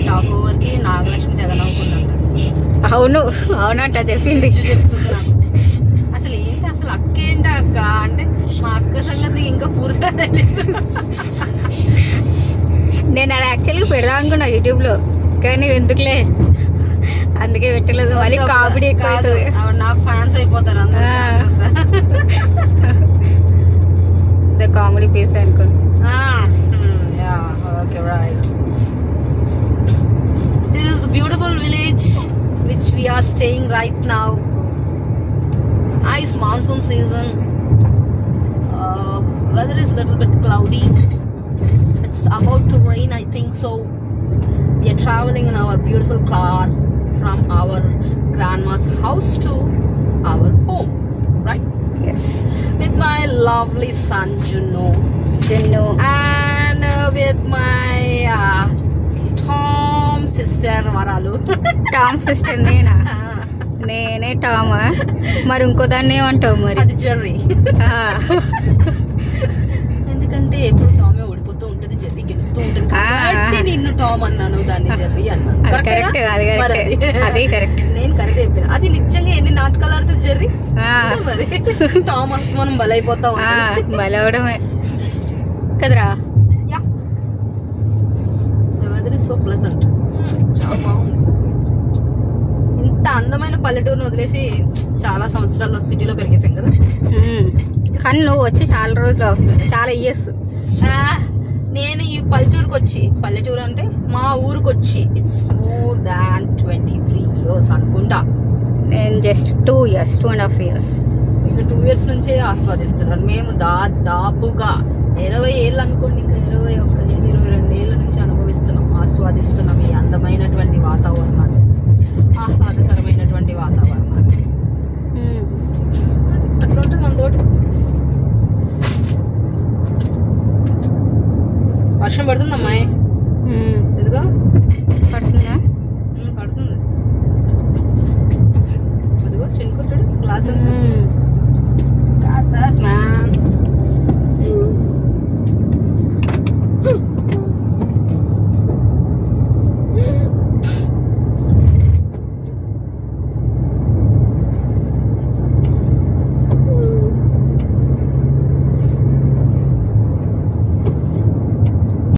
Shop ఓవర్కి Nagalakshmi తెగ నవ్వుకుందంట. అవును అవునంట చెప్పింది. చెప్తుంది అసలు ఏంటి అసలు అక్క ఏంటి అక్క అంటే మా అక్క సంగతి ఇంకా పూర్తిగా తెలియదు. నేను అది యాక్చువల్గా పెడదాం అనుకున్నా యూట్యూబ్ లో, కానీ ఎందుకులే అందుకే పెట్టలేదు. మళ్ళీ కామెడీ ఎక్కువ అవుతుంది. నాకు ఫ్యాన్స్ అయిపోతారు అందరూ. కామెడీ పీస్ అనుకో. Okay right. This is the beautiful village which we are staying right now. Nice monsoon season. Weather is a little bit cloudy. It's about to rain, I think so. We are traveling in our beautiful car from our grandma's house to our home, right? Yes. With my lovely son Juno. And with my Tom sister Varalu. Tom sister నేనా? నేనే Tom. మరి ఇంకో దాన్ని ఏమంటావు మరి? అది Jerry. ఎందుకంటే ఎప్పుడు టామే ఓడిపోతూ ఉంటుంది, జెర్రీ గెలుస్తూ ఉంటుంది కాబట్టి నిన్ను టామ్ అన్నాను, దాన్ని జెర్రీ అన్నాను. కరెక్ట్. అది కరెక్ట్. నేను కరెక్ట్ చెప్పాను. అది నిజంగా ఎన్ని నాటకాలు ఆడుతుంది జెర్రీ. మరి టామ్ వస్తే మనం బలైపోతాం. బలవడమే కదరా. Yeah, the weather is so pleasant. చాలా బాగుంది. ఇంత అందమైన పల్లెటూరుని వదిలేసి చాలా సంవత్సరాల్లో సిటీలో పెరిగేసాం కదా. కానీ నువ్వు వచ్చి చాలా రోజులు అవుతుంది, చాలా ఇయర్స్. నేను ఈ పల్లెటూరు అంటే మా ఊరికి వచ్చి ఇట్స్ మోర్ దాన్ 23 years అనుకుంటా. నేను జస్ట్ 2 years, 2.5 years. ఇంకా 2 years నుంచే ఆస్వాదిస్తున్నారు. మేము దాదాపుగా 20 ఏళ్ళు అనుకోండి, ఇంకా 21 ఏళ్ళు 22 ఏళ్ళ నుంచి అనుభవిస్తున్నాం, ఆస్వాదిస్తున్నాం ఈ అందమైనటువంటి వాతావరణాన్ని, ఆహ్లాదకరమైనటువంటి వాతావరణాన్ని. అట్లా ఉంటుంది మనతోటి. వర్షం పడుతుందమ్మా.